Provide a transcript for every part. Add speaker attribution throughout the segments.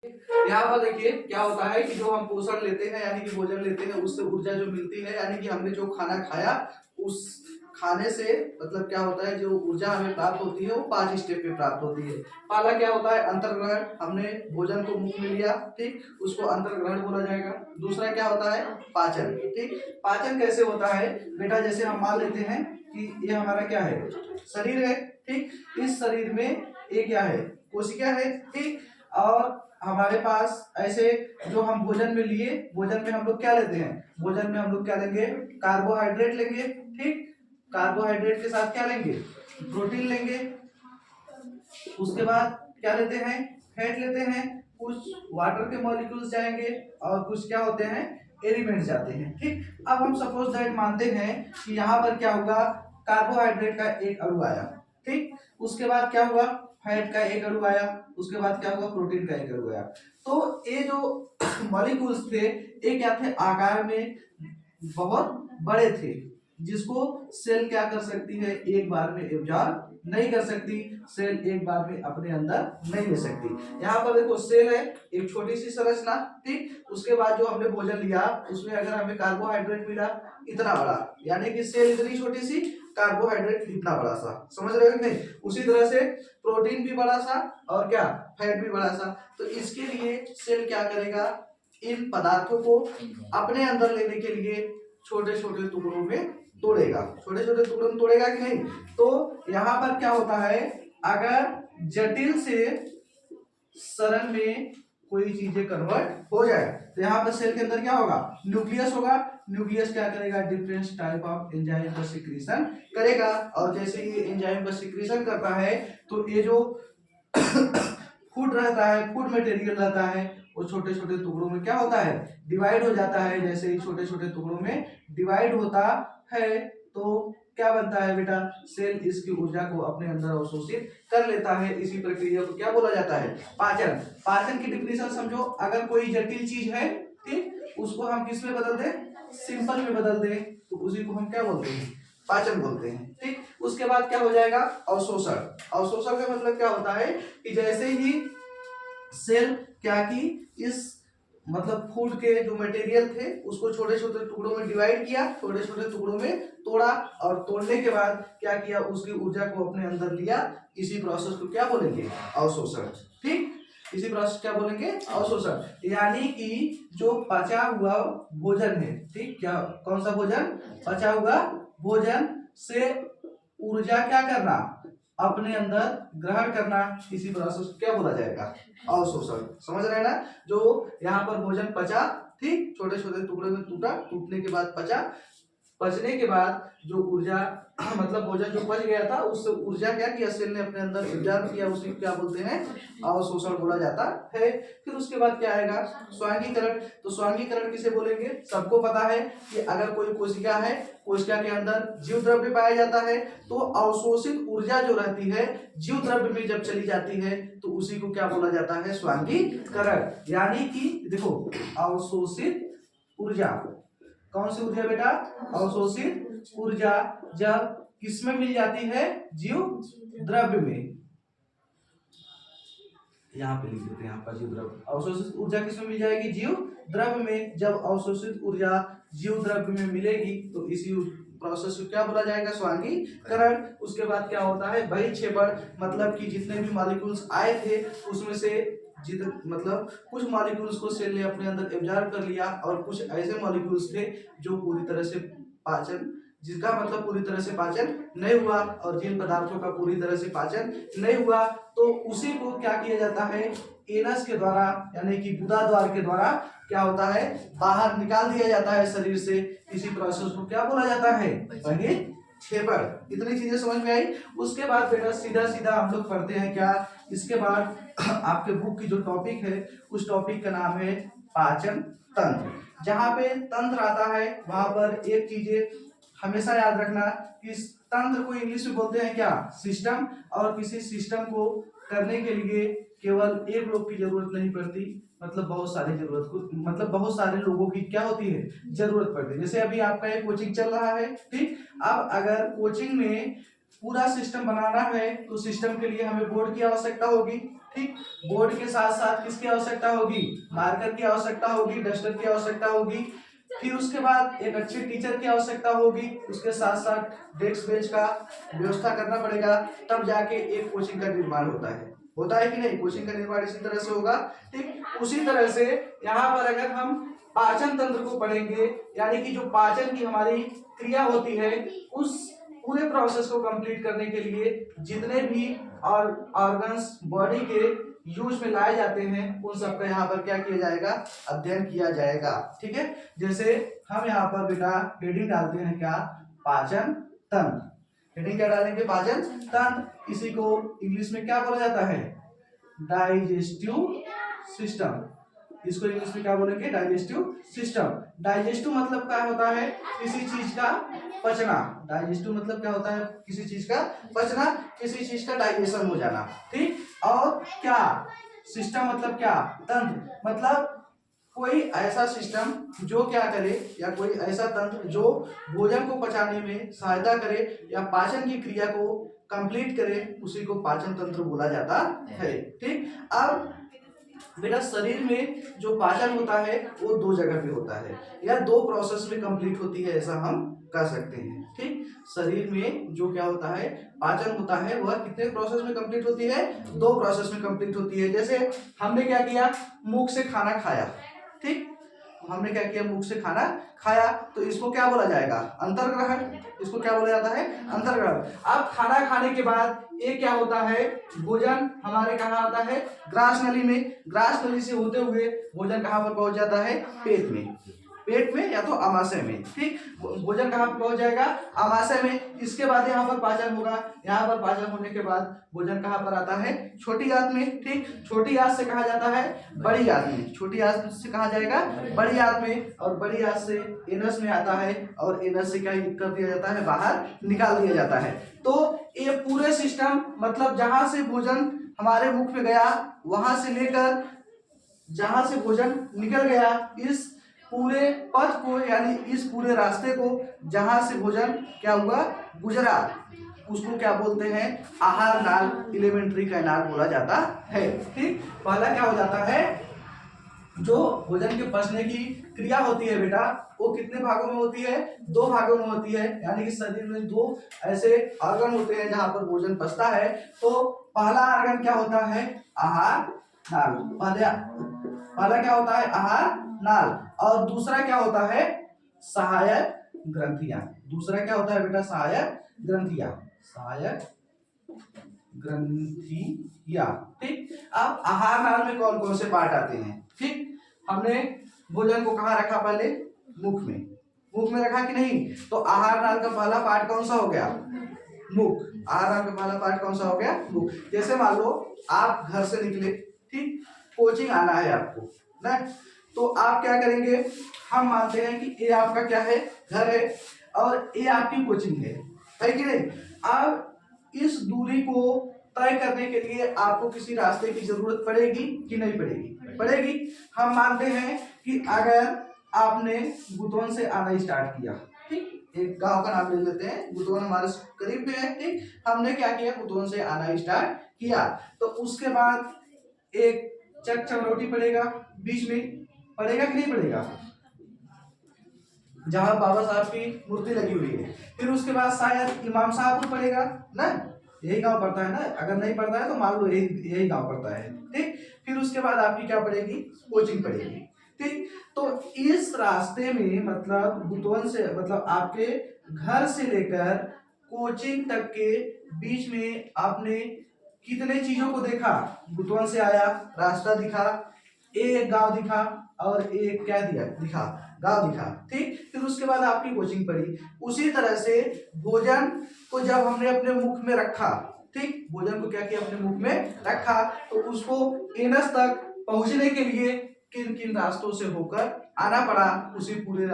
Speaker 1: यहाँ पर देखिए क्या होता है कि जो हम पोषण लेते हैं यानी कि भोजन लेते हैं उससे ऊर्जा जो मिलती है यानी कि हमने जो खाना खाया उस खाने से मतलब क्या होता है जो ऊर्जा हमें प्राप्त होती है वो 5 स्टेप पे प्राप्त होती है। पहला क्या होता है अंतर्ग्रहण, हमने भोजन को मुंह में लिया, ठीक, उसको अंतर्ग्रहण बोला जाएगा। दूसरा क्या होता है पाचन, ठीक। पाचन कैसे होता है बेटा, जैसे हम मान लेते हैं कि ये हमारा क्या है शरीर है, ठीक। इस शरीर में ये क्या है कोशिका है, ठीक। और हमारे पास ऐसे जो हम भोजन में लिए, भोजन में हम लोग क्या लेते हैं, भोजन में हम लोग क्या लेंगे कार्बोहाइड्रेट लेंगे, ठीक। कार्बोहाइड्रेट के साथ क्या लेंगे प्रोटीन लेंगे। उसके बाद क्या लेते हैं फैट लेते हैं, कुछ वाटर के मॉलिक्यूल्स जाएंगे और कुछ क्या होते हैं एलिमेंट्स जाते हैं, ठीक। अब हम सपोज दैट मानते हैं कि यहाँ पर क्या होगा कार्बोहाइड्रेट का एक अणु आया, ठीक। उसके बाद क्या हुआ फैट का एक अणु आया, उसके बाद क्या होगा प्रोटीन का एक अणु आया। तो ये जो मॉलिक्यूल्स थे ये क्या थे आकार में बहुत बड़े थे, जिसको सेल क्या कर सकती है एक बार में एब्जॉर्ब नहीं कर सकती, सेल एक बार में अपने अंदर नहीं ले सकती। यहाँ पर देखो सेल है एक छोटी सी संरचना, ठीक। उसके बाद जो हमने भोजन लिया उसमें अगर हमें कार्बोहाइड्रेट मिला इतना बड़ा, यानी कि सेल इतनी छोटी सी कार्बोहाइड्रेट इतना बड़ा सा, समझ रहे हो कि नहीं। उसी तरह से प्रोटीन भी बड़ा सा और क्या फैट भी बड़ा सा। तो इसके लिए सेल क्या करेगा इन पदार्थों को अपने अंदर लेने के लिए छोटे छोटे टुकड़ों में तोड़ेगा, छोटे छोटे टुकड़ों में तोड़ेगा कि नहीं। तो यहाँ पर क्या होता है अगर जटिल से सरल में कोई चीजें कन्वर्ट हो जाए तो यहाँ पर सेल के अंदर क्या होगा न्यूक्लियस होगा। न्यूक्लियस क्या करेगा डिफरेंट टाइप ऑफ एंजाइम का सिक्रीशन करेगा, और जैसे ये एंजाइम का सिक्रीशन करता है तो ये जो फूड रहता है फूड मटेरियल रहता है वो छोटे छोटे टुकड़ों में क्या होता है डिवाइड हो जाता है। जैसे ही छोटे छोटे टुकड़ों में डिवाइड होता है तो क्या बनता है बेटा सेल इसकी ऊर्जा को अपने अंदर अवशोषित कर लेता है। इसी प्रक्रिया को क्या बोला जाता है पाचन। पाचन की डिफिनेशन समझो, अगर कोई जटिल चीज है ठीक उसको हम किस में बदल दें सिंपल में बदल दें तो उसी को हम क्या बोलते हैं पाचन बोलते हैं, ठीक। उसके बाद क्या हो जाएगा अवशोषण। अवशोषण का मतलब क्या होता है कि जैसे ही सेल क्या की इस मतलब फूड के जो मटेरियल थे उसको छोटे छोटे टुकड़ों में डिवाइड किया, छोटे छोटे टुकड़ों में तोड़ा और तोड़ने के बाद क्या किया उसकी ऊर्जा को अपने अंदर लिया। इसी प्रोसेस को क्या बोलेंगे अवशोषण, ठीक। इसी प्रोसेस क्या बोलेंगे अवशोषण। यानी कि जो पचा हुआ भोजन है, ठीक, क्या कौन सा भोजन पचा हुआ भोजन से ऊर्जा क्या करना अपने अंदर ग्रहण करना, इसी प्रोसेस को क्या बोला जाएगा अवशोषण। समझ रहे हैं ना। जो यहाँ पर भोजन पचा, ठीक, छोटे छोटे टुकड़े में टूटा, टूटने के बाद पचा, पचने के बाद जो ऊर्जा मतलब भोजन जो पच गया था उससे ऊर्जा क्या किया सेल ने अपने अंदर एब्जॉर्ब किया, उसी क्या बोलते हैं अवशोषण बोला जाता है। फिर उसके बाद क्या आएगा स्वांगीकरण। तो स्वांगीकरण किसे बोलेंगे सबको पता है कि अगर कोई कोशिका है कोशिका के अंदर जीव द्रव्य पाया जाता है तो अवशोषित ऊर्जा जो रहती है जीव द्रव्य में जब चली जाती है तो उसी को क्या बोला जाता है स्वांगीकरण। यानी कि देखो अवशोषित ऊर्जा कौन सी ऊर्जा बेटा अवशोषित ऊर्जा जब किसमें मिल जाती है जीव द्रव्य में, यहाँ पे लिख देते हैं यहाँ पर जीव द्रव्य। अवशोषित ऊर्जा किसमें मिल जाएगी जीव द्रव्य में। जब अवशोषित ऊर्जा जीव द्रव्य में मिलेगी तो इसी प्रोसेस को क्या बोला जाएगा स्वांगीकरण। उसके बाद क्या होता है बहिक्षेपण, मतलब कि जितने भी मॉलिक्यूल्स आए थे उसमें से मतलब कुछ मॉलिक्यूल्स को सेल ने अपने अंदर एब्जॉर्ब कर लिया और कुछ ऐसे मॉलिक्यूल्स थे जो पूरी तरह से पाचन जिसका मतलब पूरी तरह से पाचन नहीं हुआ, और जिन पदार्थों का पूरी तरह से पाचन नहीं हुआ तो उसी को क्या किया जाता है एनस के द्वारा यानी कि गुदा द्वार के द्वारा क्या होता है बाहर निकाल दिया जाता है शरीर से। इसी प्रोसेस को क्या बोला जाता है बहिक्षेपण। इतनी चीजें समझ में आई। उसके बाद बेटा सीधा सीधा हम लोग पढ़ते हैं क्या इसके बाद आपके बुक की जो टॉपिक है उस टॉपिक का नाम है पाचन तंत्र। जहां पे तंत्र आता है वहां पर एक चीजें हमेशा याद रखना कि इस तंत्र को इंग्लिश में बोलते हैं क्या सिस्टम, और किसी सिस्टम को करने के लिए केवल एक लोग की जरूरत नहीं पड़ती, मतलब बहुत सारी जरूरत को मतलब बहुत सारे लोगों की क्या होती है जरूरत पड़ती है। जैसे अभी आपका एक कोचिंग चल रहा है, ठीक। अब अगर कोचिंग में पूरा सिस्टम बनाना है तो सिस्टम के लिए हमें बोर्ड की आवश्यकता होगी, ठीक, बोर्ड के साथ साथ किसकी आवश्यकता होगी, मार्कर की आवश्यकता होगी, डस्टर की आवश्यकता होगी, फिर उसके बाद एक अच्छे टीचर की आवश्यकता होगी, उसके साथ साथ डेस्क बेंच का व्यवस्था करना पड़ेगा, तब जाके एक कोचिंग का निर्माण होता है कि नहीं, कोचिंग का निर्माण इसी तरह से होगा। ठीक, उसी तरह से यहाँ पर अगर हम पाचन तंत्र को पढ़ेंगे, यानी कि जो पाचन की हमारी क्रिया होती है, उस पूरे प्रोसेस को कंप्लीट करने के लिए जितने भी ऑर्गन्स बॉडी के यूज में लाए जाते हैं, उन सबका यहाँ पर क्या किया जाएगा, अध्ययन किया जाएगा। ठीक है, जैसे हम यहाँ पर बेटा हेडिंग डालते हैं क्या, पाचन तंत्र। हेडिंग क्या डालेंगे, पाचन तंत्र। इसी को इंग्लिश में क्या बोला जाता है, डाइजेस्टिव सिस्टम। इसको इंग्लिश में क्या बोलेंगे, डाइजेस्टिव सिस्टम। डाइजेस्टिव मतलब क्या होता है, किसी चीज का पचना। डाइजेस्टिव मतलब क्या होता है, किसी चीज का पचना, किसी चीज का डाइजेशन हो जाना। ठीक, और क्या सिस्टम मतलब क्या, तंत्र मतलब कोई ऐसा सिस्टम जो क्या करे, या कोई ऐसा तंत्र जो भोजन को पचाने में सहायता करे या पाचन की क्रिया को कंप्लीट करे, उसी को पाचन तंत्र बोला जाता है। ठीक, अब बेटा शरीर में जो पाचन होता है वो दो जगह पे होता है, या दो प्रोसेस में कंप्लीट होती है, ऐसा हम कह सकते हैं। ठीक, शरीर में जो क्या होता है, पाचन होता है, वह कितने प्रोसेस में कंप्लीट होती है, दो प्रोसेस में कंप्लीट होती है। जैसे हमने क्या किया, मुख से खाना खाया। ठीक, हमने क्या किया, मुख से खाना खाया, तो इसको क्या बोला जाएगा, अंतर्ग्रहण। इसको क्या बोला जाता है, अंतर्ग्रहण। अब खाना खाने के बाद ये क्या होता है, भोजन हमारे कहाँ आता है, ग्रास नली में। ग्रास नली से होते हुए भोजन कहाँ पर पहुंच जाता है, पेट में। पेट में या तो आमाशय में। ठीक, भोजन कहाँ पर पहुंच जाएगा, आमाशय में। इसके बाद यहाँ पर पाचन होगा। यहाँ पर पाचन होने के बाद भोजन कहाँ पर आता है, छोटी आंत में। ठीक, छोटी आंत से कहा जाता है बड़ी आंत में। छोटी आंत से कहा जाएगा बड़ी आंत में, और बड़ी आंत से एनस में आता है, और एनस से क्या कर दिया जाता है, बाहर निकाल दिया जाता है। तो ये पूरे सिस्टम मतलब जहां से भोजन हमारे मुख में गया, वहां से लेकर जहां से भोजन निकल गया, इस पूरे पथ को, यानी इस पूरे रास्ते को जहां से भोजन क्या हुआ, गुजरा, उसको क्या बोलते हैं, आहार नाल, एलिमेंट्री कैनाल बोला जाता है। ठीक, पहला क्या हो जाता है, जो भोजन के पचने की क्रिया होती है बेटा, वो कितने भागों में होती है, दो भागों में होती है। यानी कि शरीर में दो ऐसे ऑर्गन होते हैं जहां पर भोजन पचता है। तो पहला ऑर्गन क्या होता है, आहार नाल। पहला क्या होता है, आहार नाल, और दूसरा क्या होता है, सहायक ग्रंथियां। दूसरा क्या होता है बेटा, सहायक ग्रंथियां। सहायक ग्रंथियां। ठीक, अब आहार नाल में कौन कौन से पार्ट आते हैं। ठीक, हमने भोजन को कहाँ रखा, पहले मुख में। मुख में रखा कि नहीं, तो आहार नाल का पहला पार्ट कौन सा हो गया, मुख। आहार नाल का पहला पार्ट कौन सा हो गया, मुख। जैसे मान लो आप घर से निकले, ठीक, कोचिंग आना है आपको ना, तो आप क्या करेंगे, हम मानते हैं कि ये आपका क्या है, घर है, और ये आपकी कोचिंग है कि नहीं। अब इस दूरी को तय करने के लिए आपको किसी रास्ते की जरूरत पड़ेगी कि नहीं पड़ेगी, पड़ेगी। हम मानते हैं कि अगर आपने गुतौन से आना स्टार्ट किया, ठीक, एक गांव का नाम ले लेते हैं, गुतौन हमारे करीब में है। ठीक, हमने क्या किया, गुतौन से आना स्टार्ट किया, तो उसके बाद एक चक चमरोटी पड़ेगा बीच में, पड़ेगा कि नहीं पड़ेगा, जहां बाबा साहब की मूर्ति लगी हुई है। फिर उसके बाद शायद इमाम साहब पड़ेगा ना, यही गांव पड़ता है ना, अगर नहीं पड़ता है तो मान लो यही गांव पड़ता है। ठीक, फिर उसके बाद आपकी क्या पड़ेगी, कोचिंग पड़ेगी। ठीक, तो इस रास्ते में मतलब गुतौन से मतलब आपके घर से लेकर कोचिंग तक के बीच में आपने कितने चीजों को देखा, गुतौन से आया, रास्ता दिखा, एक गांव दिखा, और एक क्या दिखा, गांव दिखा। ठीक, फिर उसके बाद आपकी कोचिंग पड़ी। उसी तरह से भोजन को जब हमने अपने मुख में रखा, ठीक, भोजन को क्या किया, अपने मुख में रखा, तो उसको एनस तक पहुंचने के लिए किन किन रास्तों से होकर आना पड़ा, उसी पूरे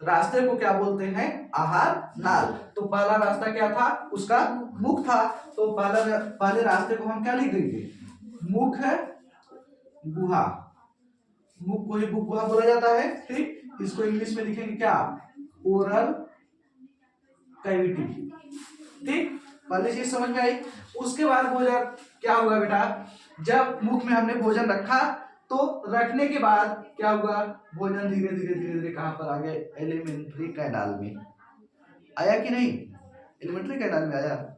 Speaker 1: रास्ते को क्या बोलते हैं, आहार नाल। तो पहला रास्ता क्या था, उसका मुख था, तो पहले रास्ते को हम क्या लिख देंगे, मुख गुहा। मुख को ही मुख गुहा बोला जाता है। ठीक, इसको इंग्लिश में लिखेंगे क्या, ओरल कैविटी। ठीक, पहली चीज समझ में आई। उसके बाद भोजन क्या हुआ बेटा, जब मुख में हमने भोजन रखा तो रखने के बाद क्या हुआ, भोजन धीरे धीरे धीरे धीरे कहाँ पर आ गया, एलिमेंट्री कैनाल में आया कि नहीं, एलिमेंट्री कैनाल में आया,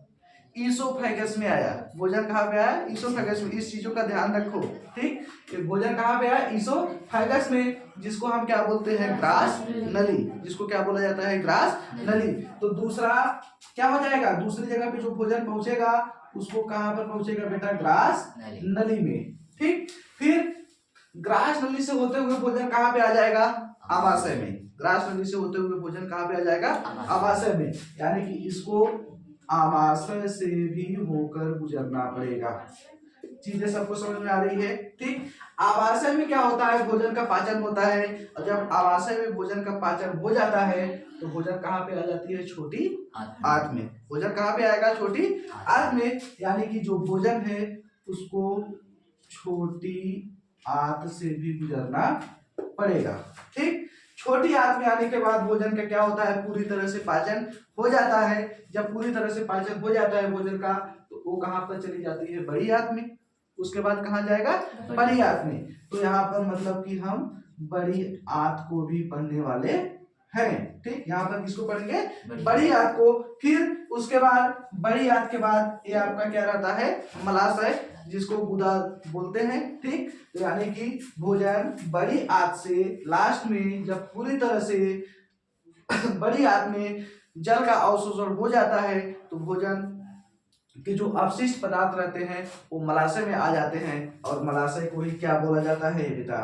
Speaker 1: ईसोफेगस में आया। भोजन कहाँ पे आया, ईसोफेगस में। इस चीजों का ध्यान रखो, ठीक। ये भोजन कहाँ पे आया, ईसोफेगस में, जिसको हम क्या बोलते हैं, ग्रास नली, जिसको क्या बोला जाता है, ग्रास नली। तो दूसरा क्या हो जाएगा, दूसरी जगह पे जो भोजन पहुंचेगा उसको कहाँ पर पहुंचेगा बेटा, ग्रास नली में, ठीक। फिर ग्रास नली से होते हुए भोजन कहाँ पे आ जाएगा, आमाशय में। ग्रास नली से होते हुए भोजन कहाँ पे आ जाएगा, आमाशय में, यानी कि इसको आमाशय से भी होकर गुजरना पड़ेगा। चीजें सबको समझ में आ रही है, ठीक। आमाशय में क्या होता है, भोजन का पाचन होता है, और जब आमाशय में भोजन का पाचन हो जाता है तो भोजन कहाँ पे आ जाती है, छोटी आंत में। भोजन कहाँ पे आएगा, छोटी आंत में, यानी कि जो भोजन है उसको छोटी आंत से भी गुजरना पड़ेगा, ठीक। छोटी आंत में आने के बाद भोजन का क्या होता है, पूरी तरह से पाचन हो जाता है। जब पूरी तरह से पाचन हो जाता है भोजन का, तो वो कहाँ पर चली जाती है, बड़ी आंत में। उसके बाद कहाँ जाएगा, बड़ी आंत में। तो यहाँ पर मतलब कि हम बड़ी आंत को भी पढ़ने वाले हैं, ठीक। यहाँ पर किसको पढ़ेंगे, बड़ी आंत को। फिर उसके बाद बड़ी आंत के बाद ये आपका क्या रहता है, मलाशय, जिसको गुदा बोलते हैं, ठीक। तो यानी कि भोजन बड़ी आंत से लास्ट में जब पूरी तरह से बड़ी आंत में जल का अवशोषण हो जाता है तो भोजन के जो अवशिष्ट पदार्थ रहते हैं वो मलाशय में आ जाते हैं, और मलाशय को ही क्या बोला जाता है बेटा,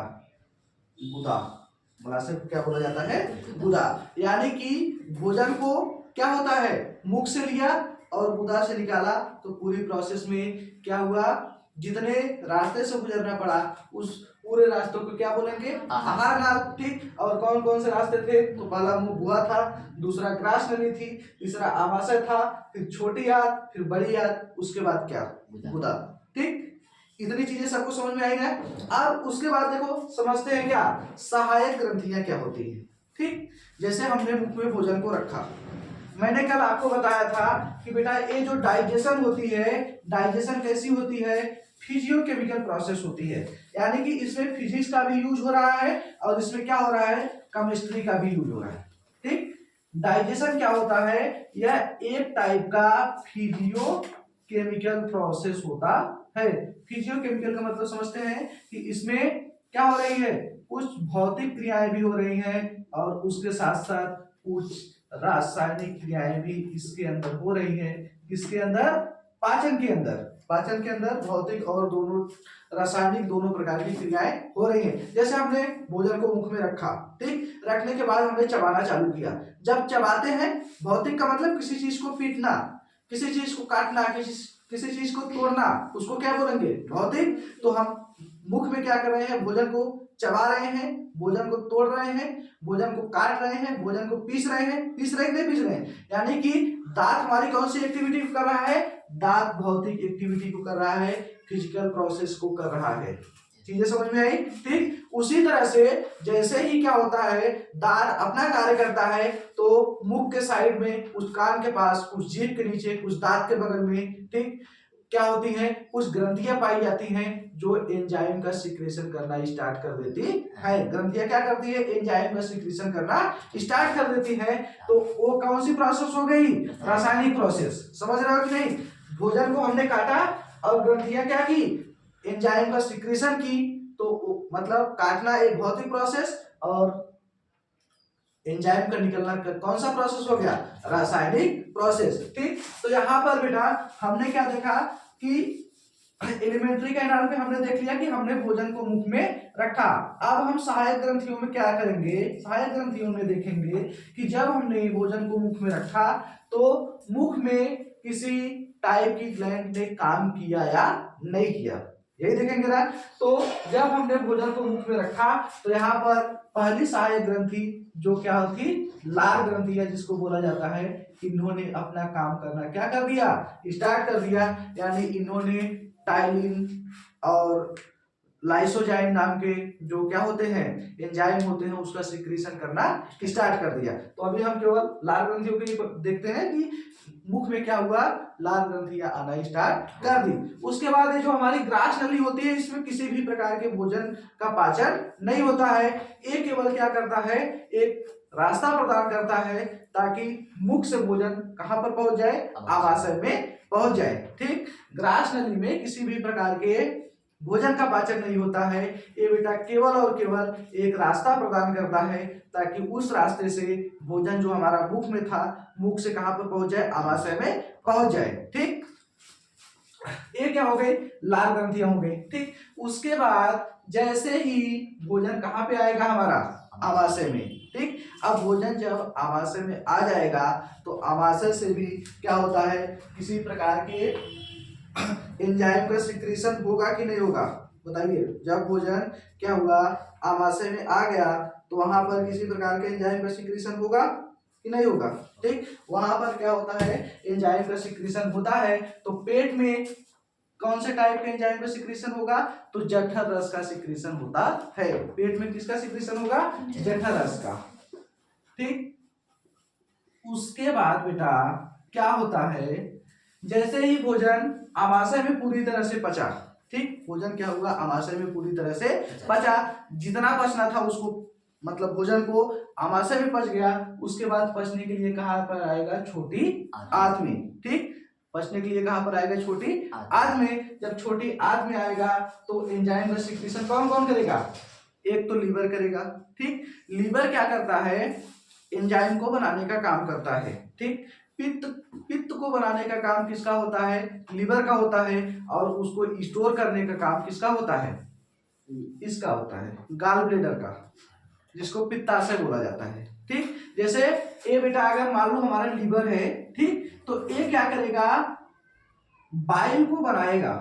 Speaker 1: गुदा। मलाशय को क्या बोला जाता है, गुदा। यानी कि भोजन को क्या होता है, मुख से लिया और गुदा से निकाला, तो पूरी प्रोसेस में क्या हुआ, जितने रास्ते से गुजरना पड़ा उस पूरे रास्तों को क्या बोलेंगे, आहार नाल, ठीक। और कौन कौन से रास्ते थे, तो पहला मुंह गुहा था, दूसरा ग्रास नली थी, तीसरा आमाशय था, फिर छोटी आंत, फिर बड़ी आंत, उसके बाद क्या, गुदा, ठीक। इतनी चीजें सबको समझ में आई ना। अब उसके बाद देखो समझते हैं क्या, सहायक ग्रंथियां क्या होती हैं, ठीक। जैसे हमने मुख में भोजन को रखा, मैंने कल आपको बताया था कि बेटा ये जो डाइजेशन होती है, डाइजेशन कैसी होती है, फिजियोकेमिकल प्रोसेस होती है, यानी कि इसमें फिजिक्स का भी यूज हो रहा है और इसमें क्या हो रहा है, केमिस्ट्री का भी यूज हो रहा है, ठीक। डाइजेशन क्या होता है, यह एक टाइप का फिजियोकेमिकल प्रोसेस होता है। फिजियोकेमिकल का मतलब समझते हैं कि इसमें क्या हो रही है, कुछ भौतिक क्रियाएं भी हो रही हैं और उसके साथ साथ कुछ रासायनिक क्रियाएं भी इसके अंदर हो रही है। किसके अंदर, पाचन के अंदर। पाचन के अंदर भौतिक और दोनों रासायनिक दोनों प्रकार की क्रियाएं हो रही हैं। जैसे हमने भोजन को मुख में रखा, ठीक, रखने के बाद हमने चबाना चालू किया। जब चबाते हैं, भौतिक का मतलब किसी चीज को पीटना, किसी चीज को काटना, किसी चीज को तोड़ना, उसको क्या बोलेंगे, भौतिक। तो हम मुख में क्या कर रहे हैं, भोजन को चबा रहे हैं, भोजन को तोड़ रहे हैं, भोजन को काट रहे हैं, भोजन को पीस रहे हैं, पीस रहे नहीं पीस रहे हैं, यानी कि दांत हमारी कौन सी एक्टिविटी कर रहा है, दांत भौतिक एक्टिविटी को कर रहा है, फिजिकल प्रोसेस को कर रहा है। चीजें समझ में आई, ठीक। उसी तरह से जैसे ही क्या होता है, दांत अपना कार्य करता है तो मुख के साइड में, उस कान के पास, कुछ जीभ के नीचे, कुछ दांत के बगल में, ठीक, क्या होती हैं, कुछ ग्रंथियां पाई जाती हैं जो एंजाइम का सिक्रेशन करना स्टार्ट कर देती है। ग्रंथियां क्या करती है, एंजाइम का सिक्रेशन करना स्टार्ट कर देती है। तो वो कौन सी प्रोसेस हो गई, रासायनिक प्रोसेस। समझ रहे हो कि नहीं, भोजन को हमने काटा और ग्रंथियां क्या की, एंजाइम का सिक्रेशन की। तो मतलब काटना एक भौतिक प्रोसेस और एंजाइम का निकलना कौन सा प्रोसेस हो गया, रासायनिक प्रोसेस, ठीक। तो यहाँ पर बेटा हमने क्या देखा कि एलिमेंट्री कैनाल में हमने देख लिया कि हमने भोजन को मुख में रखा। अब हम सहायक ग्रंथियों में क्या करेंगे, सहायक ग्रंथियों में देखेंगे कि जब हमने भोजन को मुख में रखा तो मुख में किसी टाइप की ग्लैंड ने काम किया या नहीं किया, यही देखेंगे ना। तो जब हमने भोजन को मुख में रखा तो यहाँ पर पहली सहायक ग्रंथि जो क्या होती, लार ग्रंथि है, जिसको बोला जाता है, इन्होंने अपना काम करना क्या कर दिया, स्टार्ट कर दिया। यानी इन्होंने टाइलिन और लाइसोजाइम नाम के जो क्या होते हैं एंजाइम होते हैं उसका सिक्रीशन करना स्टार्ट कर दिया। तो अभी हम केवल लाल ग्रंथियों के देखते हैं कि मुख में क्या हुआ, लाल ग्रंथियां आना स्टार्ट कर दी। उसके बाद ये जो हमारी ग्रास नली होती है इसमें किसी भी प्रकार के भोजन का पाचन नहीं होता है। ये केवल क्या करता है, एक रास्ता प्रदान करता है ताकि मुख से भोजन कहां पर पहुंच जाए, आमाशय में पहुंच जाए। ठीक, ग्रास नली में किसी भी प्रकार के भोजन का पाचन नहीं होता है। ये बेटा केवल और केवल एक रास्ता प्रदान करता है ताकि उस रास्ते से भोजन जो हमारा मुख में था, मुख से कहां पर पहुंच जाए, आमाशय में पहुंच जाए। ठीक, ये क्या हो गई, लाल ग्रंथियां हो गई। ठीक, उसके बाद जैसे ही भोजन कहां पे आएगा, हमारा आमाशय में। ठीक, अब भोजन जब आमाशय में आ जाएगा तो आमाशय से भी क्या होता है, किसी प्रकार के एंजाइम का सिक्रीशन होगा कि नहीं होगा, बताइए। जब भोजन क्या हुआ, आमाशय में आ गया तो वहां पर किसी प्रकार के एंजाइम का सिक्रीशन होगा कि नहीं होगा। ठीक, वहां पर क्या होता है, एंजाइम का सिक्रीशन होता है। तो पेट में कौन से टाइप के एंजाइम का सिक्रीशन होगा, तो जठर रस का सिक्रीशन होता है। पेट में किसका सिक्रीशन होगा, जठर रस का। ठीक, उसके बाद बेटा क्या होता है, जैसे ही भोजन आमाशय में पूरी तरह से पचा। ठीक, भोजन क्या हुआ, आमाशय में पूरी तरह से पचा, जितना पचना था उसको, मतलब भोजन को आमाशय में पच गया। उसके बाद पचने के लिए कहां पर आएगा, छोटी आंत में। ठीक, पचने के लिए कहां पर आएगा, छोटी आंत में। जब छोटी आंत में आएगा तो एंजाइम का सिक्रीशन कौन कौन करेगा, एक तो लीवर करेगा। ठीक, लीवर क्या करता है, एंजाइम को बनाने का काम करता है। ठीक, पित्त को बनाने का काम किसका होता है, लीवर का होता है। और उसको स्टोर करने का काम किसका होता है, इसका होता है, गाल ब्लेडर का, जिसको पित्ताशय बोला जाता है। ठीक, जैसे ये बेटा अगर मान लो हमारा लीवर है, ठीक, तो ये क्या करेगा, बाइल को बनाएगा।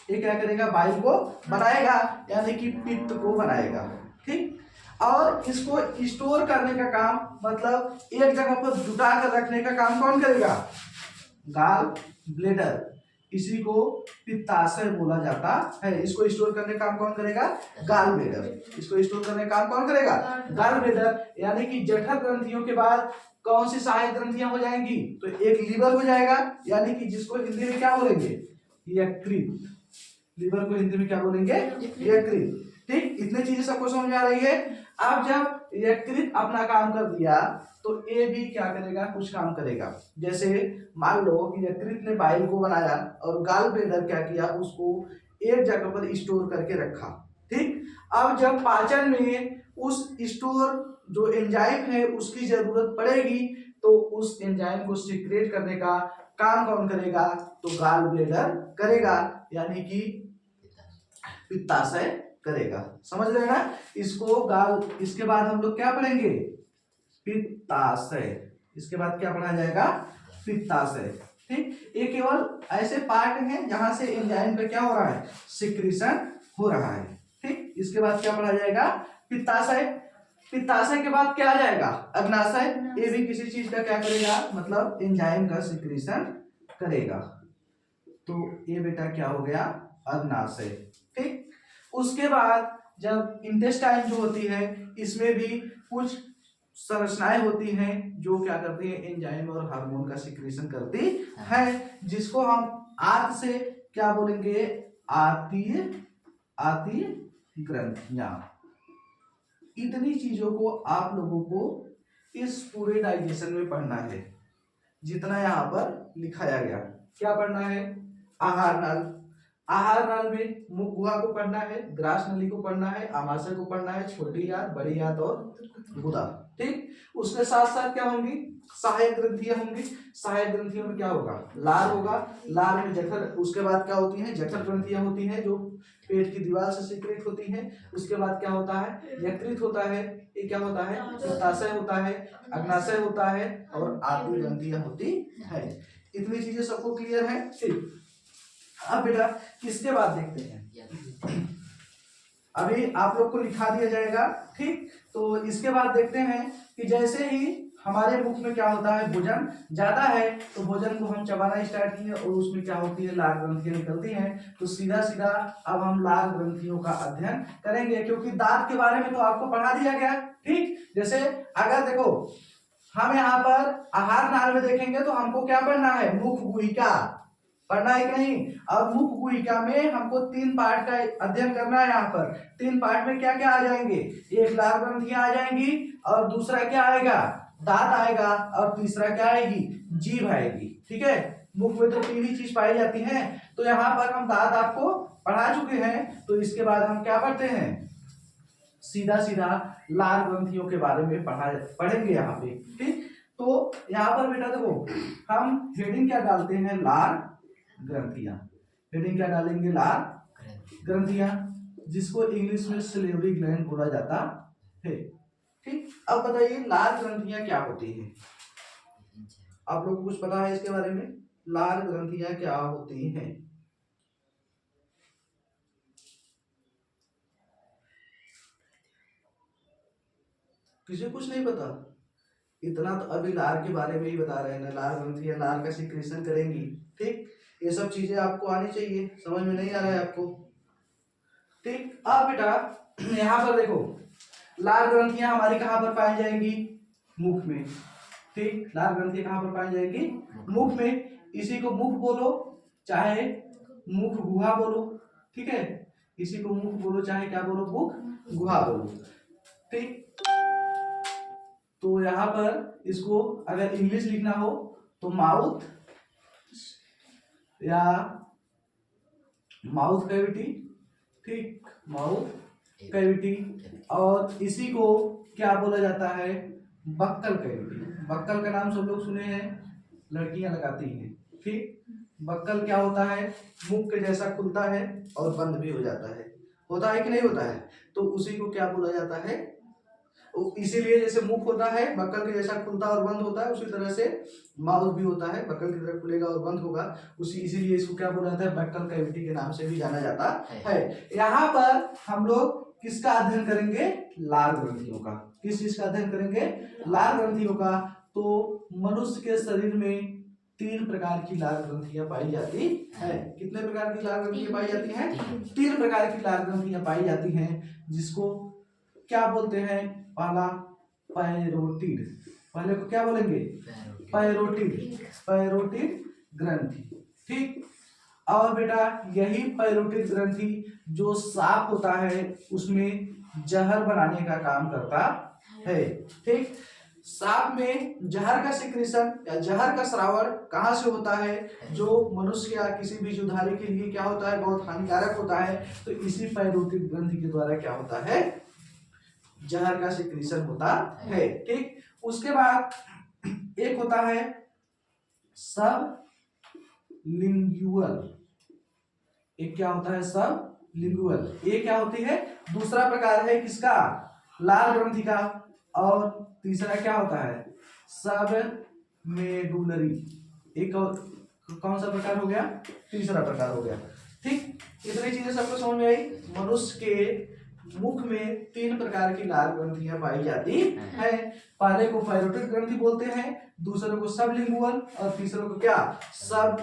Speaker 1: ये क्या करेगा, बाइल को बनाएगा, यानी कि पित्त को बनाएगा। ठीक, और इसको स्टोर करने का काम, मतलब एक जगह पर जुटा कर रखने का काम कौन करेगा, गाल ब्लेडर। इसी को पित्ताशय बोला जाता है। इसको स्टोर करने का काम कौन करेगा, गाल ब्लेडर। इसको स्टोर करने का काम कौन करेगा, गाल ब्लेडर। यानी कि जठर ग्रंथियों के बाद कौन सी सहायक ग्रंथियां हो जाएंगी, तो एक लीवर हो जाएगा, यानी कि जिसको हिंदी में क्या बोलेंगे, यकृत। लीवर को हिंदी में क्या बोलेंगे, यकृत। ठीक, इतने चीजें सबको समझ में आ रही है। अब जब यकृत अपना काम कर दिया तो ये भी क्या करेगा, कुछ काम करेगा। जैसे मान लो कि यकृत ने बाइल को बनाया और गाल ब्लेडर क्या किया, उसको एक जगह पर स्टोर करके रखा। ठीक, अब जब पाचन में उस स्टोर जो एंजाइम है उसकी जरूरत पड़ेगी तो उस एंजाइम को सीक्रेट करने का काम कौन करेगा, तो गाल ब्लेडर करेगा, यानी कि पित्ताशय करेगा। समझ रहे हैं ना, इसको गाल। इसके बाद हम लोग क्या पढ़ेंगे, पित्ताशय। इसके बाद क्या पढ़ा जाएगा, पित्ताशय। ठीक, ये केवल ऐसे पार्ट हैं जहां से एंजाइम का क्या हो रहा है, सिक्रीशन हो रहा है। ठीक, इसके बाद क्या पढ़ा जाएगा, पित्ताशय। पित्ताशय के बाद क्या आ जाएगा, अग्नाशय। ये भी किसी चीज का क्या करेगा, मतलब एंजाइम का सिक्रीशन करेगा। तो ये बेटा क्या हो गया, अग्नाशय। ठीक, उसके बाद जब इंटेस्टाइन जो होती है इसमें भी कुछ संरचनाएं होती हैं जो क्या करती है, एंजाइम और हार्मोन का सिक्रीशन करती है, जिसको हम आंत से क्या बोलेंगे, आंतीय आंतीय ग्रंथियां। इतनी चीजों को आप लोगों को इस पूरे डाइजेशन में पढ़ना है, जितना यहाँ पर लिखाया गया। क्या पढ़ना है, आहार नल। आहार नल में मुख गुहा को पढ़ना है, ग्रास नली को पढ़ना है, आमाशय को पढ़ना है, छोटी आंत, बड़ी आंत और गुदा। ठीक, उसके साथ साथ क्या होंगी, सहायक ग्रंथियां होंगी। सहायक ग्रंथियों में क्या होगा, लार होगा। लार में जठर, उसके बाद क्या होती है, जठर ग्रंथियां होती हैं जो पेट की दीवार से सीक्रेट होती हैं। उसके बाद क्या होता है, यकृत होता है। ये क्या होता है, पित्ताशय होता है, अग्नाशय होता है और आंतीय ग्रंथियां होती है। इतनी चीजें सबको क्लियर है। ठीक, अब बेटा किसके बाद देखते हैं, अभी आप लोग को लिखा दिया जाएगा। ठीक, तो इसके बाद देखते हैं कि जैसे ही हमारे मुख में क्या होता है, भोजन ज्यादा है, तो भोजन को हम चबाना स्टार्ट किए और उसमें क्या होती है, लाल ग्रंथियां निकलती हैं। तो सीधा सीधा अब हम लाल ग्रंथियों का अध्ययन करेंगे, क्योंकि दांत के बारे में तो आपको पढ़ा दिया गया। ठीक, जैसे अगर देखो हम यहाँ पर आहार नाल में देखेंगे तो हमको क्या पढ़ना है, मुख गुहिका पढ़ना है कि नहीं। अब मुख गुहिका में हमको 3 पार्ट का अध्ययन करना है। यहाँ पर 3 पार्ट में क्या क्या आ जाएंगे, एक लाल ग्रंथियां आ जाएंगी, और दूसरा क्या आएगा, दांत आएगा, और तीसरा क्या आएगी, जीभ आएगी। ठीक है, मुख में तो 3 ही चीज पाई जाती हैं। तो यहाँ पर हम दांत आपको पढ़ा चुके हैं, तो इसके बाद हम क्या पढ़ते हैं, सीधा सीधा लाल ग्रंथियों के बारे में पढ़ेंगे यहाँ पे। ठीक, तो यहाँ पर बेटा देखो हम हेडिंग क्या डालते हैं, लाल ग्रंथियां। हेडिंग क्या डालेंगे, लाल ग्रंथियां, जिसको इंग्लिश में सिलेवरी ग्लैंड बोला जाता है। ठीक, अब बताइए लाल ग्रंथियां क्या होती है, आप लोग को कुछ पता है इसके बारे में, लाल ग्रंथियां क्या होती हैं। किसी कुछ नहीं पता, इतना तो अभी लार के बारे में ही बता रहे हैं ना, लार ग्रंथियां लार का सिक्रेशन करेंगी। ठीक, ये सब चीजें आपको आनी चाहिए, समझ में नहीं आ रहा है आपको। ठीक, अब बेटा यहाँ पर देखो लाल ग्रंथियां हमारी कहाँ पर पाई जाएंगी, मुख में। ठीक, लाल ग्रंथियां कहाँ पर पाई जाएंगी, मुख में। इसी को मुख बोलो चाहे मुख गुहा बोलो। ठीक है, इसी को मुख बोलो चाहे क्या बोलो, मुख गुहा बोलो। ठीक, तो यहाँ पर इसको अगर इंग्लिश लिखना हो तो माउथ या माउथ कैविटी। ठीक, माउथ कैविटी, और इसी को क्या बोला जाता है, बक्कल कैविटी। बक्कल का नाम सब लोग सुने हैं, लड़कियां लगाती हैं। ठीक, बक्कल क्या होता है, मुख के जैसा खुलता है और बंद भी हो जाता है, होता है कि नहीं होता है, तो उसी को क्या बोला जाता है। इसीलिए जैसे मुख होता है बक्कल के जैसा खुलता और बंद होता है, उसी तरह से माउथ भी होता है, बक्कल की तरह खुलेगा और बंद होगा, उसी इसीलिए इसको क्या बोला जाता है, बक्कल कैविटी के नाम से भी जाना जाता है। यहाँ पर हम लोग किसका अध्ययन करेंगे, लाल ग्रंथियों का। किस चीज का अध्ययन करेंगे, लाल ग्रंथियों का। तो मनुष्य के शरीर में 3 प्रकार की लाल ग्रंथियां पाई जाती है। कितने प्रकार की लाल ग्रंथियां पाई जाती हैं, 3 प्रकार की लाल ग्रंथियां पाई जाती हैं, जिसको क्या बोलते हैं, पहला पैरोटिड, पहले को क्या बोलेंगे, पैरोटिड, पैरोटिड ग्रंथि। ठीक, और बेटा यही पैरोटिड ग्रंथि जो सांप होता है उसमें जहर बनाने का काम करता है। ठीक, सांप में जहर का सिक्रेशन या जहर का श्रावण कहाँ से होता है, जो मनुष्य या किसी भी जुधारी के लिए क्या होता है, बहुत हानिकारक होता है। तो इसी पैरोटिड ग्रंथि के द्वारा क्या होता है, जहर का सिक्रेशन होता है। ठीक, उसके बाद एक होता है सब लिंगुअल, एक क्या होता है, सब लिंगुअल, ये क्या होती है, दूसरा प्रकार है किसका, लाल ग्रंथि का। और तीसरा क्या होता है, सब मेडुलरी, एक कौन सा प्रकार हो गया, तीसरा प्रकार हो गया। ठीक, इतनी चीजें सबको समझ में आई। मनुष्य के मुख में 3 प्रकार की लाल ग्रंथियां पाई जाती है। पहले को पैरोटिड ग्रंथि बोलते हैं, दूसरे को सबलिंगुअल, और तीसरे को क्या, सब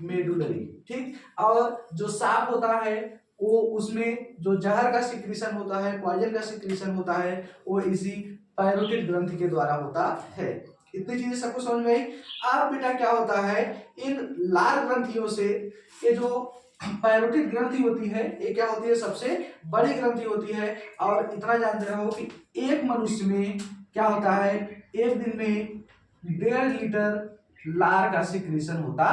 Speaker 1: मेडुलरी। ठीक, और जो सांप होता है वो उसमें जो जहर का सिक्रेशन होता है, पॉइजन का सिक्रेशन होता है, वो इसी पैरोटिड ग्रंथि के द्वारा होता है। इतनी चीजें सबको समझ में आई। अब बेटा क्या होता है, इन लाल ग्रंथियों से ये जो पैरोटिड ग्रंथि होती है, ये क्या होती है, सबसे बड़ी ग्रंथि होती है। और इतना जानते रहो कि एक मनुष्य में क्या होता है, एक दिन में 1.5 लीटर लार का सिक्रेशन होता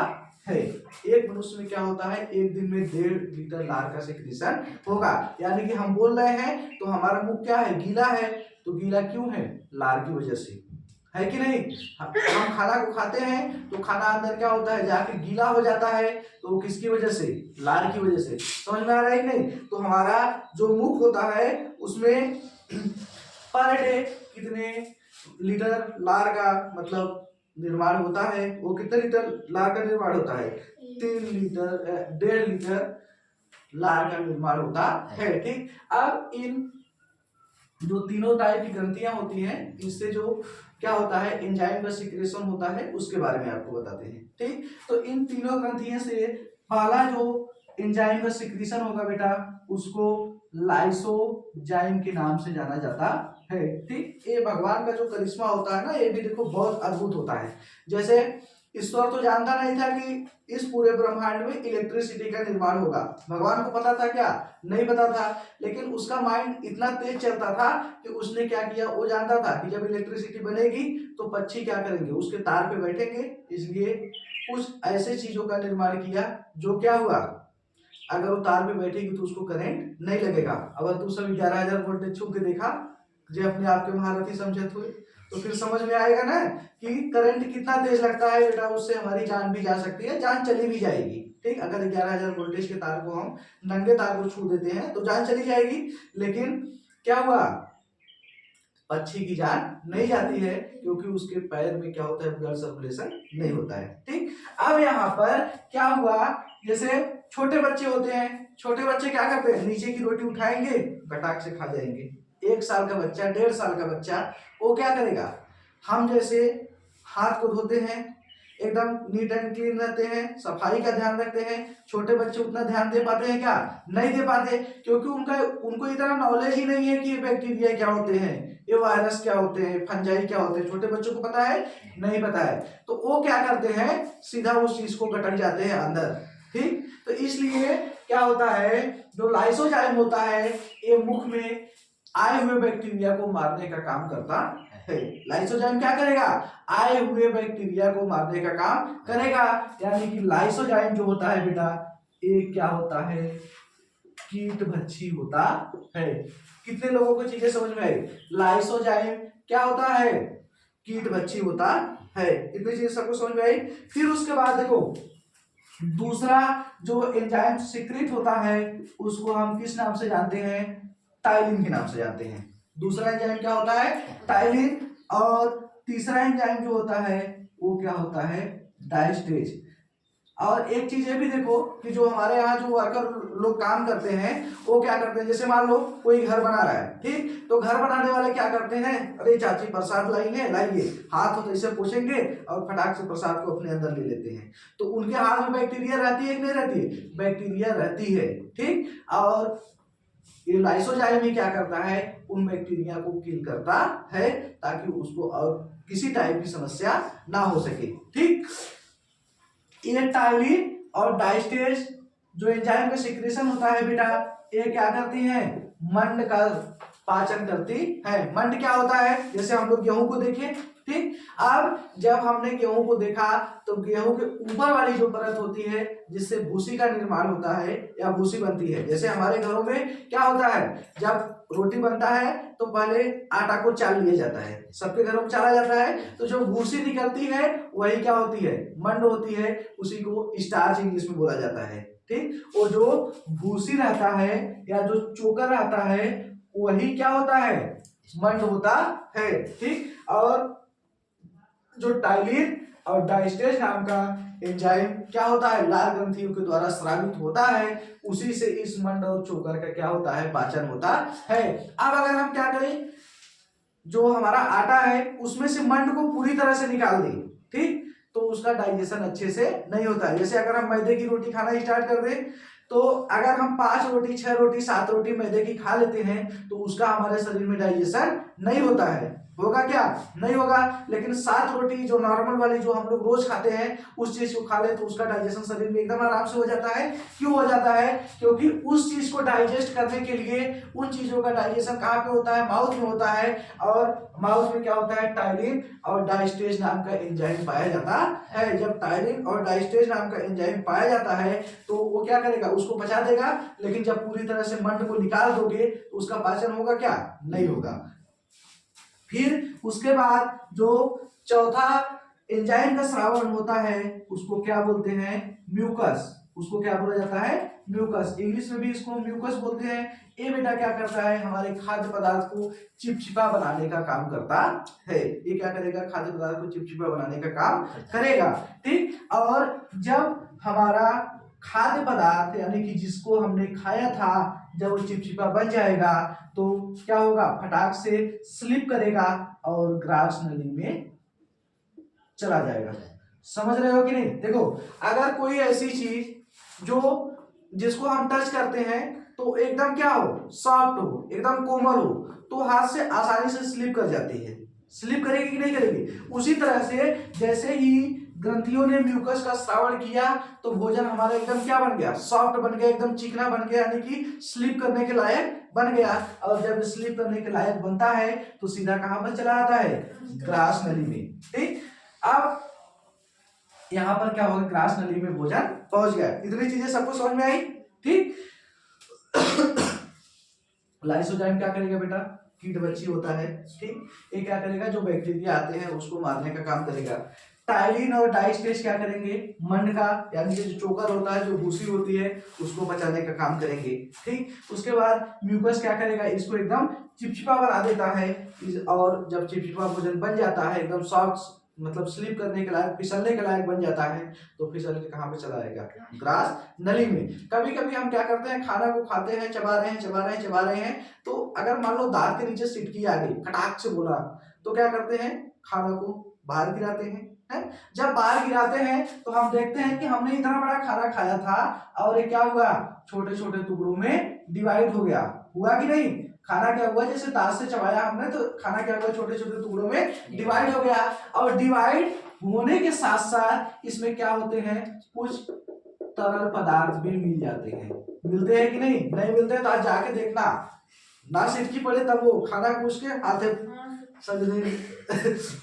Speaker 1: है। एक मनुष्य में क्या होता है, एक दिन में 1.5 लीटर लार का सिक्रेशन होगा। यानी कि हम बोल रहे हैं तो हमारा मुख क्या है, गीला है। तो गीला क्यों है, लार की वजह से, है कि नहीं। हम खाना को खाते हैं तो खाना अंदर क्या होता है, जाके गीला हो जाता है, तो वो किसकी वजह से, लार की वजह से। समझ में आ रहा है कि नहीं। तो हमारा जो मुख होता है उसमें पर डे कितने लीटर लार का मतलब निर्माण होता है, वो कितने लीटर लार का निर्माण होता है, 3 लीटर 1.5 लीटर लार का निर्माण होता है। ठीक, अब इन जो तीनों टाइप की ग्रंथियां होती हैं, इससे जो क्या होता है एंजाइम का सिक्रेशन होता है उसके बारे में आपको बताते हैं। ठीक, तो इन तीनों ग्रंथियों से पहला जो एंजाइम का सिक्रेशन होगा बेटा, उसको लाइसोजाइम के नाम से जाना जाता है। ठीक, ये भगवान का जो करिश्मा होता है ना, ये भी देखो बहुत अद्भुत होता है। जैसे ईश्वर तो जानता नहीं था कि इस पूरे ब्रह्मांड में इलेक्ट्रिसिटी का निर्माण होगा। भगवान को पता था क्या? नहीं पता था, लेकिन उसका माइंड इतना तेज चलता था कि उसने क्या किया, वो जानता था कि जब इलेक्ट्रिसिटी बनेगी तो पक्षी क्या करेंगे, उसके तार पे बैठेंगे। इसलिए कुछ ऐसे चीजों का निर्माण किया जो क्या हुआ, अगर वो तार पे बैठेगी तो उसको करंट नहीं लगेगा। अगर तू सब 11,000 वोल्टेज छू के देखा, जो अपने आप के महारथी समझत हुए, तो फिर समझ में आएगा ना कि करंट कितना तेज लगता है बेटा, उससे हमारी जान भी जा सकती है, जान चली भी जाएगी। ठीक, अगर 11,000 वोल्टेज के तार को हम नंगे तार को छू देते हैं तो जान चली जाएगी, लेकिन क्या हुआ, पक्षी की जान नहीं जाती है, क्योंकि उसके पैर में क्या होता है, ब्लड सर्कुलेशन नहीं होता है। ठीक, अब यहाँ पर क्या हुआ, जैसे छोटे बच्चे होते हैं, छोटे बच्चे क्या करते हैं, नीचे की रोटी उठाएंगे, गटाक से खा जाएंगे। 1 साल का बच्चा, 1.5 साल का बच्चा, वो क्या करेगा, हम जैसे हाथ को धोते हैं, एकदम नीट एंड क्लीन रहते हैं, सफाई का ध्यान रखते हैं, छोटे बच्चे उतना ध्यान दे पाते हैं क्या? नहीं दे पाते, क्योंकि उनको इतना नॉलेज ही नहीं है कि ये बैक्टीरिया क्या होते हैं, ये वायरस क्या होते हैं, फंजाई क्या होते हैं, छोटे बच्चों को पता है? नहीं पता है। तो वो क्या करते हैं, सीधा उस चीज को गटक जाते हैं अंदर। ठीक, तो इसलिए क्या होता है, जो लाइसोजाइम होता है, ये मुख में आए हुए बैक्टीरिया को मारने का काम करता है। लाइसोजाइम क्या करेगा, आए हुए बैक्टीरिया को मारने का काम करेगा। यानी कि लाइसोजाइम जो होता है बेटा, ये क्या होता है, कीट भक्षी होता है। कितने लोगों को चीजें समझ में आई? लाइसोजाइम क्या होता है, कीट भक्षी होता है। इतनी चीजें सबको समझ में आई। फिर उसके बाद देखो, दूसरा जो एंजाइम सीक्रेट होता है उसको हम किस नाम से जानते हैं, टाइलिन के नाम से जानते हैं। दूसरा एंजाइम क्या होता है, टाइलिन। और तीसरा एंजाइम जो होता है वो क्या होता है, डायस्टेज। और एक चीज ये भी देखो कि जो हमारे यहाँ जो वर्कर लोग काम करते हैं वो क्या करते हैं, जैसे मान लो कोई घर बना रहा है, ठीक, तो घर बनाने वाले क्या करते हैं, अरे चाची प्रसाद लाई है, लाइए, हाथ तो ऐसे पोछेंगे और फटाक से प्रसाद को अपने अंदर ले लेते हैं। तो उनके हाथ में बैक्टीरिया रहती है कि नहीं रहती है? बैक्टीरिया रहती है। ठीक, और ये लाइसोजाइम ही क्या करता है, उन बैक्टीरिया को किल करता है, ताकि उसको और किसी टाइप की समस्या ना हो सके। ठीक, ये टाइलिन और डायस्टेज जो एंजाइम का सिक्रेशन होता है बेटा, ये क्या करती हैं, मंड का पाचन करती है। मंड क्या होता है, जैसे हम लोग गेहूं को देखें, ठीक, अब जब हमने गेहूं को देखा तो गेहूं के ऊपर वाली जो परत होती है जिससे भूसी का निर्माण होता है या भूसी बनती है, जैसे हमारे घरों में क्या होता है, जब रोटी बनता है तो पहले आटा को चाल लिया जाता है, सबके घरों में चाला जाता है, तो जो भूसी निकलती है वही क्या होती है, मंड होती है, उसी को स्टार्च इंग्लिश में बोला जाता है। ठीक, वो जो भूसी रहता है या जो चोकर रहता है वही क्या होता है, मंड होता है। ठीक, और जो टाइलिन और डायस्टेज नाम का एंजाइम क्या होता है, लाल ग्रंथियों के द्वारा स्रावित होता है, उसी से इस मंड और चोकर का क्या होता है, पाचन होता है। अब अगर हम क्या करें, जो हमारा आटा है उसमें से मंड को पूरी तरह से निकाल दें, ठीक, तो उसका डाइजेशन अच्छे से नहीं होता है। जैसे अगर हम मैदे की रोटी खाना स्टार्ट कर दें, तो अगर हम 5 रोटी 6 रोटी 7 रोटी मैदे की खा लेते हैं तो उसका हमारे शरीर में डाइजेशन नहीं होता है, होगा क्या, नहीं होगा। लेकिन 7 रोटी जो नॉर्मल वाली जो हम लोग रोज खाते हैं उस चीज को खा ले तो उसका डाइजेशन शरीर में एकदम आराम से हो जाता है। क्यों हो जाता है, क्योंकि उस चीज को डाइजेस्ट करने के लिए उन चीजों का डाइजेशन कहाँ पे होता है, माउथ में होता है, और माउथ में क्या होता है, टाइलिन और डायस्टेज नाम का एंजाइम पाया जाता है। जब टाइलिन और डायस्टेज नाम का एंजाइम पाया जाता है तो वो क्या करेगा, उसको पचा देगा, लेकिन जब पूरी तरह से मंड को निकाल दोगे तो उसका पाचन होगा क्या, नहीं होगा। फिर उसके बाद जो चौथा एंजाइम का स्रावण होता है उसको क्या बोलते हैं, म्यूकस। उसको क्या बोला जाता है, म्यूकस। इंग्लिश में भी इसको म्यूकस बोलते हैं। ये बेटा क्या करता है, हमारे खाद्य पदार्थ को चिपचिपा बनाने का काम करता है। ये क्या करेगा, खाद्य पदार्थ को चिपचिपा बनाने का काम करेगा। ठीक, और जब हमारा खाद्य पदार्थ यानी कि जिसको हमने खाया था जब वो चिपचिपा बन जाएगा तो क्या होगा, फटाक से स्लिप करेगा और ग्रास नली में चला जाएगा। समझ रहे हो कि नहीं? देखो, अगर कोई ऐसी चीज जो जिसको हम टच करते हैं तो एकदम क्या हो, सॉफ्ट हो, एकदम कोमल हो, तो हाथ से आसानी से स्लिप कर जाती है। स्लिप करेगी कि नहीं करेगी? उसी तरह से जैसे ही ग्रंथियों ने म्यूकस का श्रावण किया तो भोजन हमारा एकदम क्या बन गया, सॉफ्ट बन गया, एकदम चिकना बन गया, यानी कि स्लिप करने के लायक बन गया। और जब स्लिप करने के लायक बनता है तो सीधा कहां पर चला आता है, ग्रास नली में। ठीक, अब यहां पर क्या होगा, ग्रास नली में भोजन पहुंच गया। इतनी चीजें सबको समझ में आई? ठीक। लाइसोजाइम क्या करेगा बेटा, कीट बच्ची होता है। ठीक, ये क्या करेगा, जो बैक्टीरिया आते हैं उसको मारने का काम करेगा। टाइलिन और डाइस्टेज क्या करेंगे, मंड का यानी कि जो चोकर होता है, जो भूसी होती है, उसको बचाने का काम करेंगे। ठीक, उसके बाद म्यूकस क्या करेगा, इसको एकदम चिपचिपा बना देता है। और जब चिपचिपा भोजन बन जाता है, एकदम सॉफ्ट, मतलब स्लिप करने के लायक, फिसलने के लायक बन जाता है, तो फिसल के कहाँ पे चला आएगा, ग्रास नली में। कभी कभी हम क्या करते हैं, खाना को खाते हैं, चबा रहे हैं चबा रहे हैं चबा रहे हैं, तो अगर मान लो दांत के नीचे सिटकी आ गई, खटाक से बोला, तो क्या करते हैं, खाना को बाहर गिराते हैं। है? जब बाहर गिराते हैं तो हम देखते हैं कि हमने इतना बड़ा खाना खाया था और ये क्या हुआ, छोटे छोटे टुकड़ों में डिवाइड हो गया। हुआ कि नहीं? खाना क्या हुआ, जैसे दांत से चबाया हमने तो खाना क्या हुआ, छोटे छोटे टुकड़ों में डिवाइड हो गया। और डिवाइड होने के साथ साथ इसमें क्या होते हैं, कुछ तरल पदार्थ भी मिल जाते हैं। मिलते हैं कि नहीं? नहीं मिलते तो आज जाके देखना, ना सिटकी पड़े तब वो खाना पूछ के हाथ सजने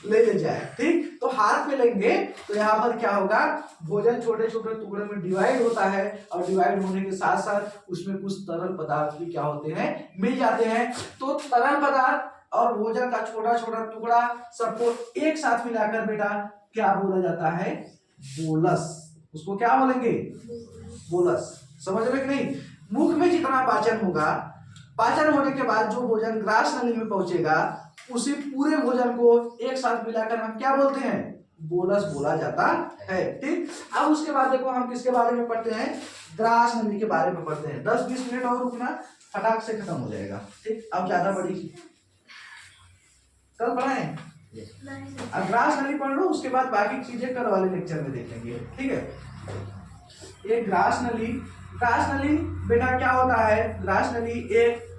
Speaker 1: ले जाए। ठीक, तो हाथ में लेंगे तो यहाँ पर क्या होगा, भोजन छोटे छोटे टुकड़े में डिवाइड होता है और डिवाइड होने के साथ साथ उसमें कुछ तरल पदार्थ भी क्या होते हैं, मिल जाते हैं। तो तरल पदार्थ और भोजन का छोटा छोटा टुकड़ा सबको एक साथ मिलाकर बेटा क्या बोला जाता है, बोलस। उसको क्या बोलेंगे, बोलस। समझ रहे कि नहीं? मुख में जितना पाचन होगा, पाचन होने के बाद जो भोजन ग्रास नली में पहुंचेगा, उसी पूरे भोजन को एक साथ मिलाकर हम क्या बोलते हैं, बोलस बोला जाता है। ठीक, अब उसके बाद देखो हम किसके बारे में पढ़ते हैं, ग्रास नली के बारे में पढ़ते हैं। 10-20 मिनट और रुकना, फटाक से खत्म हो जाएगा। ठीक, अब ज्यादा बड़ी कल पढ़ाएं, अब ग्रास नली पढ़ लो, उसके बाद बाकी चीजें कल वाले लेक्चर में देखेंगे। ठीक है, ये ग्रास नली, ग्रास नली बेटा क्या होता है, ग्रास नली एक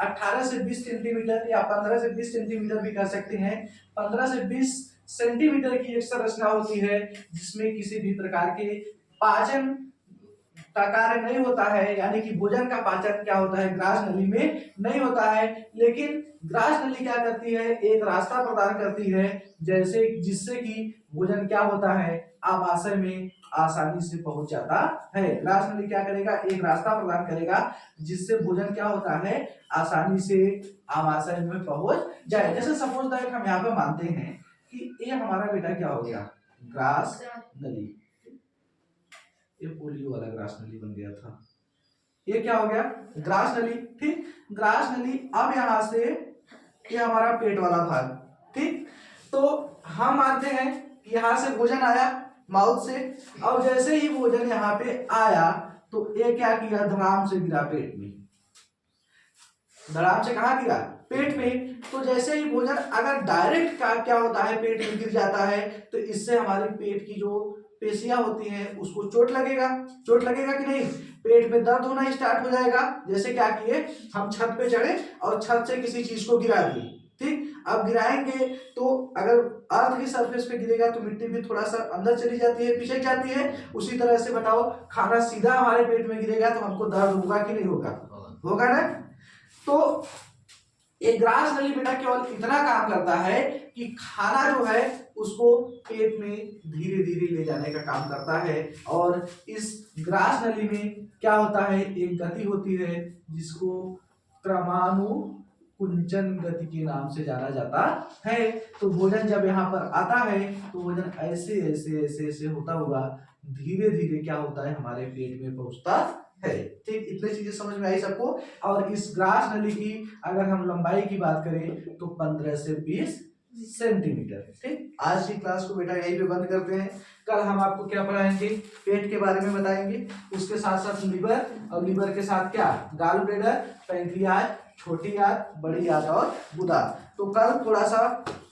Speaker 1: 18 से 20 सेंटीमीटर या 15 से 20 सेंटीमीटर भी कर सकते हैं। 15 से 20 सेंटीमीटर की एक संरचना होती है जिसमें किसी भी प्रकार के पाचन का कार्य नहीं होता है, यानी कि भोजन का पाचन क्या होता है, ग्रास नली में नहीं होता है। लेकिन ग्रास नली क्या करती है, एक रास्ता प्रदान करती है, जैसे जिससे कि भोजन क्या होता है, आमाशय में आसानी से पहुंच जाता है। ग्रास नली क्या करेगा, एक रास्ता प्रदान करेगा जिससे भोजन क्या होता है, आसानी से आमाशय में पहुंच जाए। जैसे सपोज दैट हम यहाँ पे मानते हैं कि ये हमारा बेटा क्या हो गया, ग्रास नली, ये पोलियो वाला ग्रास नली बन गया था, ये क्या हो गया, ग्रास नली। ठीक, ग्रास नली। अब यहां से ये हमारा पेट वाला भाग। ठीक, तो हम मानते हैं कि यहां से भोजन आया माउथ से, और जैसे ही भोजन यहाँ पे आया तो ये क्या किया, धड़ाम से गिरा पेट में। धड़ाम से कहा गिरा, पेट में। तो जैसे ही भोजन अगर डायरेक्ट का क्या होता है, पेट में गिर जाता है, तो इससे हमारे पेट की जो पेशियां होती हैं उसको चोट लगेगा। चोट लगेगा कि नहीं, पेट में दर्द होना स्टार्ट हो जाएगा। जैसे क्या किए, हम छत पे चढ़े और छत से किसी चीज को गिरा दिए। ठीक, अब गिराएंगे तो अगर अर्थ की सरफेस पे गिरेगा तो मिट्टी भी थोड़ा सा अंदर चली जाती है, पिछक जाती है। उसी तरह से बताओ, खाना सीधा हमारे पेट में गिरेगा तो हमको दर्द होगा कि नहीं होगा, होगा ना। तो ये ग्रास नली बेटा केवल इतना काम करता है कि खाना जो है उसको पेट में धीरे धीरे ले जाने का काम करता है। और इस ग्रास नली में क्या होता है, एक गति होती है जिसको क्रमानुकुंचन गति के नाम से जाना जाता है। तो भोजन जब यहाँ पर आता है तो भोजन ऐसे ऐसे ऐसे ऐसे होता हुआ धीरे धीरे क्या होता है, हमारे पेट में पहुंचता है। ठीक, इतनी चीजें समझ में आई सबको। और इस ग्रास नली की अगर हम लंबाई की बात करें तो 15 से 20 सेंटीमीटर। ठीक, आज की क्लास को बेटा यहीं पे बंद करते हैं। कल हम आपको क्या पढ़ाएंगे, पेट के बारे में बताएंगे, उसके साथ साथ लिवर, और लिवर के साथ क्या, गाल ब्लेडर, पैंक्रियाज, छोटी आंत, बड़ी आंत और गुदा। तो कल थोड़ा सा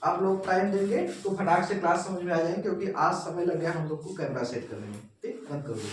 Speaker 1: आप लोग टाइम देंगे तो फटाक से क्लास समझ में आ जाएंगे, क्योंकि आज समय लग गया हम लोग को कैमरा सेट करने में। ठीक, बंद कर दो।